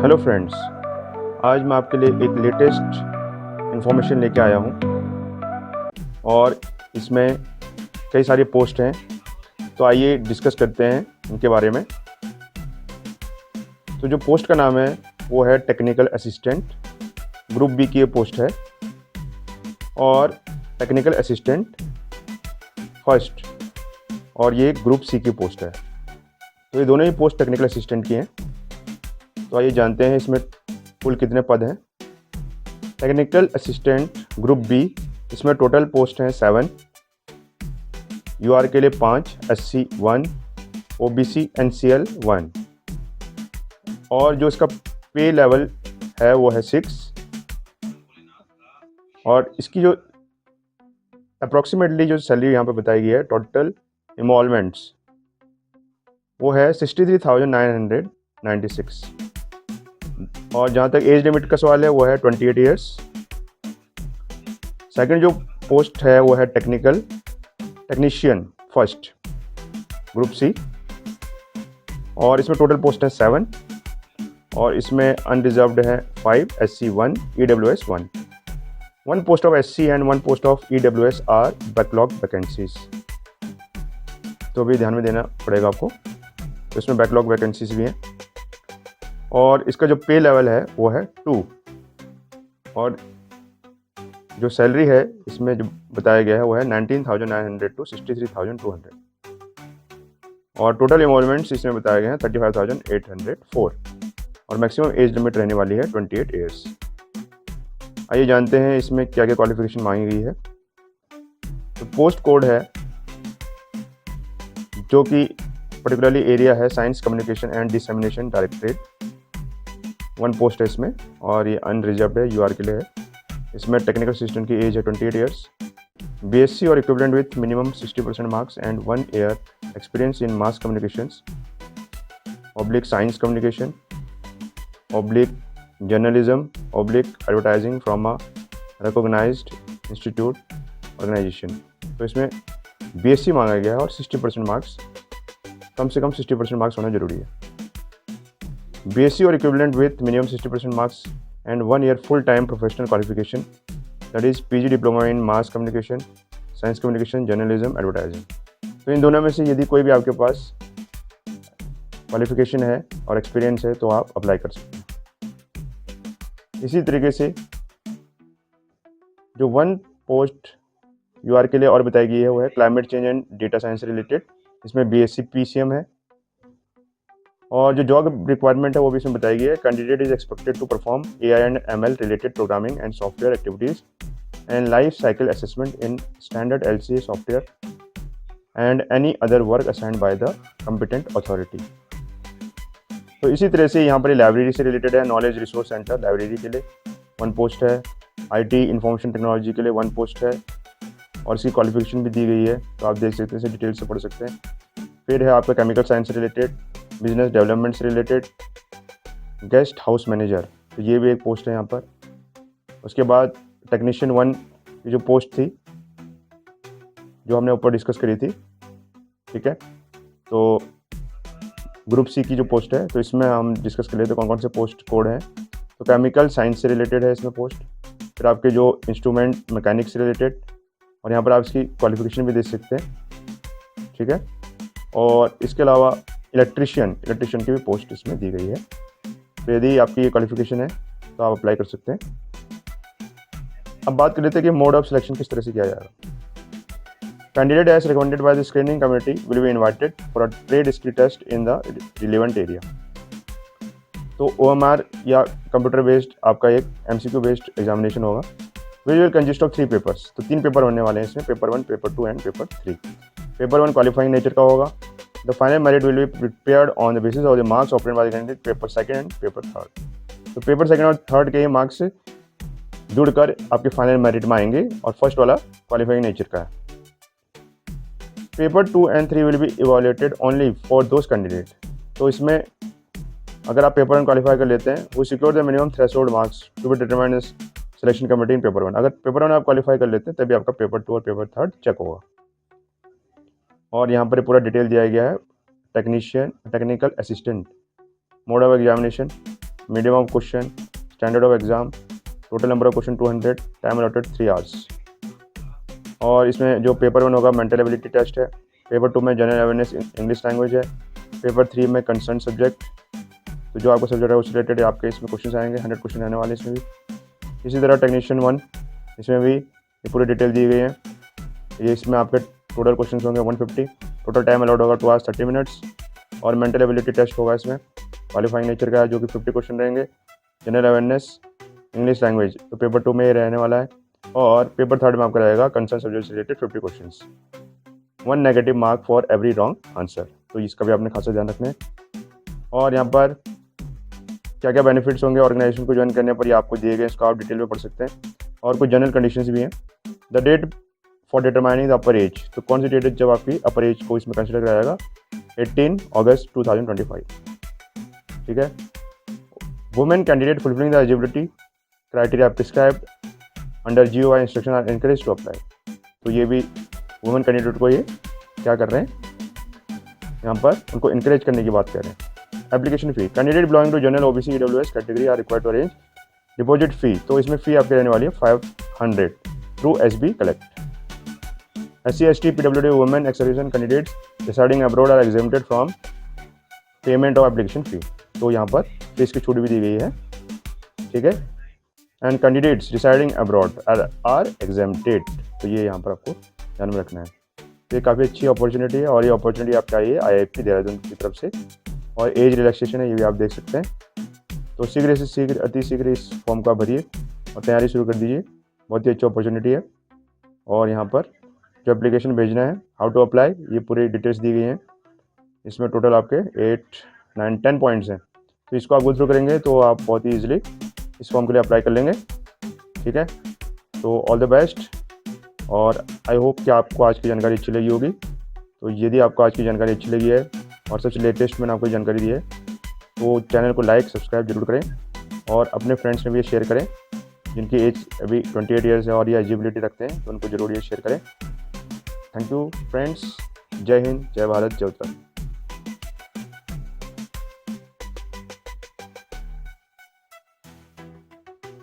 Hello friends, आज मैं आपके लिए एक लेटेस्ट इन्फॉर्मेशन लेके आया हूँ और इसमें कई सारे पोस्ट हैं, तो आइए डिस्कस करते हैं इनके बारे में। तो जो पोस्ट का नाम है वो है टेक्निकल असिस्टेंट, ग्रुप बी की ये पोस्ट है और टेक्निकल असिस्टेंट फर्स्ट और ये ग्रुप सी की पोस्ट है। तो ये दोनों ही पोस्ट टेक्निकल असिस्टेंट की हैं। तो आइए जानते हैं इसमें कुल कितने पद हैं। टेक्निकल असिस्टेंट ग्रुप बी, इसमें टोटल पोस्ट हैं 7, यूआर के लिए 5, एससी 1, ओबीसी एनसीएल 1 और जो इसका पे लेवल है वो है 6 और इसकी जो अप्रॉक्सीमेटली जो सैलरी यहाँ पे बताई गई है टोटल इमोलमेंट्स वो है 63,996 और जहाँ तक एज लिमिट का सवाल है वो है 28 ईयर्स। सेकंड जो पोस्ट है वो है टेक्नीशियन फर्स्ट ग्रुप सी और इसमें टोटल पोस्ट है 7 और इसमें अनरिजर्व्ड है 5, SC 1, EWS 1। 1 post of SC and 1 post of EWS are backlog vacancies. तो भी ध्यान में देना पड़ेगा आपको, तो इसमें बैकलॉग वैकेंसीज भी हैं और इसका जो पे लेवल है वो है 2 और जो सैलरी है इसमें जो बताया गया है वो है 19,900 to 63,200 और टोटल इनवॉल्वमेंट्स इसमें बताया गया है 35,804 और मैक्सिमम एज लिमिट रहने वाली है 28 ईयर्स। आइए जानते हैं इसमें क्या क्या क्वालिफिकेशन मांगी गई है। तो पोस्ट कोड है जो कि पर्टिकुलरली एरिया है science communication and dissemination directorate. 1 post है इसमें और ये अनरिजर्व्ड है, यूआर के लिए है। इसमें टेक्निकल असिस्टेंट की एज है 28 ईयर्स, बीएससी और equivalent with minimum 60% marks and 1 year experience in mass communications oblique science communication oblique journalism oblique advertising from a recognised institute organisation. तो इसमें बीएससी मांगा गया है और 60% मार्क्स, कम से कम 60% मार्क्स होना जरूरी है। BSc or equivalent with minimum 60% marks and 1 year full-time professional qualification, that is PG diploma in mass communication, science communication, journalism, advertising। तो इन दोनों में से यदि कोई भी आपके पास क्वालिफिकेशन है और एक्सपीरियंस है तो आप अप्लाई कर सकते हैं। इसी तरीके से जो 1 पोस्ट यूआर के लिए और बताई गई है वो है climate change and data science related. इसमें BSc PCM है और जो जॉब रिक्वायरमेंट है वो भी इसमें बताई गई है। Candidate is expected to perform AI and ML related programming and software activities and life cycle assessment in standard LCA software and any other work assigned by the competent authority. तो इसी तरह से यहाँ पर लाइब्रेरी से related है, knowledge resource centre library के लिए 1 पोस्ट है, IT इंफॉर्मेशन टेक्नोलॉजी के लिए 1 पोस्ट है और इसकी क्वालिफिकेशन भी दी गई है, तो आप देख सकते हैं, इसे डिटेल से पढ़ सकते हैं। फिर है आपका केमिकल साइंस से रिलेटेड, बिजनेस डेवलपमेंट से रिलेटेड, गेस्ट हाउस मैनेजर, तो ये भी एक पोस्ट है यहाँ पर। उसके बाद टेक्नीशियन 1 की जो पोस्ट थी जो हमने ऊपर डिस्कस करी थी, ठीक है। तो ग्रुप सी की जो पोस्ट है तो इसमें हम डिस्कस कर लेते हैं कौन कौन से पोस्ट कोड हैं। तो केमिकल साइंस से रिलेटेड है इसमें पोस्ट, फिर आपके जो इंस्ट्रूमेंट मैकेनिक्स से रिलेटेड और यहाँ पर आप इसकी क्वालिफिकेशन भी देख सकते हैं, ठीक है। और इसके अलावा इलेक्ट्रिशियन की भी पोस्ट इसमें दी गई है। तो यदि आपकी ये क्वालिफिकेशन है तो आप अप्लाई कर सकते हैं। अब बात कर लेते हैं कि मोड ऑफ सिलेक्शन किस तरह से किया जाएगा। Candidate as recommended by the screening committee will be invited for a trade skill test in the relevant area. तो OMR या कंप्यूटर बेस्ड आपका एक MCQ बेस्ड एग्जामिनेशन होगा, which will consist of 3 papers. तो 3 पेपर होने वाले हैं इसमें, paper 1, paper 2 and paper 3। Paper 1 qualifying nature का होगा। The final merit will be prepared on the basis of the marks obtained by the candidate paper 2 and paper 3। तो paper 2 और 3 के मार्क्स जुड़कर आपके फाइनल मेरिट में आएंगे और फर्स्ट वाला क्वालिफाइंग नेचर का है। Paper 2 and 3 will be evaluated only for those candidate. तो इसमें अगर आप पेपर 1 क्वालिफाई कर लेते हैं, वो secure the minimum threshold marks to be determined selection committee in paper 1। अगर पेपर 1 आप क्वालिफाई कर लेते हैं तभी आपका पेपर 2 और पेपर 3 चेक होगा। और यहाँ पर पूरा डिटेल दिया गया है। Technical assistant, mode of examination, medium of question, standard of exam, total number of question 200, time allotted 3 hours. और इसमें जो पेपर 1 होगा मेंटल एबिलिटी टेस्ट है, पेपर 2 में जनरल अवेयरनेस इंग्लिश लैंग्वेज है, पेपर 3 में कंसर्न सब्जेक्ट, तो जो आपका सब्जेक्ट है उससे रिलेटेड आपके इसमें क्वेश्चन आएंगे, 100 क्वेश्चन आने वाले इसमें भी। इसी तरह टेक्नीशियन 1, इसमें भी ये पूरी डिटेल दी गई है। ये इसमें आपके टोटल क्वेश्चन होंगे 150, टोटल टाइम अलाउड होगा 2 आवर्स 30 मिनट्स। और मेंटल एबिलिटी टेस्ट होगा इसमें क्वालिफाइंग नेचर का, जो कि 50 क्वेश्चन रहेंगे। जनरल अवेयरनेस इंग्लिश लैंग्वेज तो पेपर 2 में ये रहने वाला है। और पेपर 3 में आपका रहेगा कंसर्न सब्जेक्ट से related 50 questions, 1 negative mark for every wrong answer, तो इसका भी आपने खासा ध्यान रखना है। और यहाँ पर क्या क्या बेनिफिट्स होंगे ऑर्गेनाइजेशन को ज्वाइन करने पर, ये आपको दिए गए, इसको आप डिटेल में पढ़ सकते हैं। और कुछ जनरल कंडीशंस भी हैं। The date for determining the upper age, तो कौन सी डेट है जब आपकी अपर एज को इसमें कंसिडर कराया जाएगा, 18 अगस्त 2025, ठीक है। Women candidate fulfilling the eligibility criteria prescribed under GOI instruction are encourage to apply, तो ये भी वुमेन कैंडिडेट को ये क्या कर रहे हैं, यहाँ पर उनको इनकरेज करने की बात कर रहे हैं। Application fee, candidate belonging to general OBC EWS category are required to arrange deposit fee, तो इसमें फ़ी आपकी रहने वाली है 500 through SB collect. SC ST PWD women ex-serviceman candidates residing abroad are exempted from payment of application fee, तो यहाँ पर fees की छूट भी दी गई है, ठीक है। And candidates residing abroad are exempted, तो ये यहाँ पर आपको ध्यान में रखना है। तो ये काफ़ी अच्छी अपॉर्चुनिटी है, और ये अपॉर्चुनिटी आपका आई है IIT देहरादून की तरफ से, और एज रिलैक्सेशन है, ये भी आप देख सकते हैं। तो शीघ्र से शीघ्र, अति शीघ्र इस फॉर्म को भरिए और तैयारी शुरू कर दीजिए, बहुत ही अच्छी अपॉर्चुनिटी है। और यहाँ पर जो एप्लीकेशन भेजना है, हाउ टू अप्लाई, ये पूरी डिटेल्स दी गई हैं। इसमें टोटल आपके 8, 9, 10 पॉइंट्स हैं, तो इसको आप गो थ्रू करेंगे तो आप बहुत ही ईजिली इस फॉर्म के लिए अप्लाई कर लेंगे, ठीक है। तो ऑल द बेस्ट, और आई होप कि आपको आज की जानकारी अच्छी लगी होगी। तो यदि आपको आज की जानकारी अच्छी लगी है और सबसे लेटेस्ट मैंने आपको जानकारी दी है, तो चैनल को लाइक सब्सक्राइब जरूर करें, और अपने फ्रेंड्स में भी ये शेयर करें जिनकी एज अभी 28 ईयर्स है और ये एलिजिबिलिटी रखते हैं, तो उनको जरूर ये शेयर करें। थैंक यू फ्रेंड्स, जय हिंद, जय भारत, जय उत्तराखंड।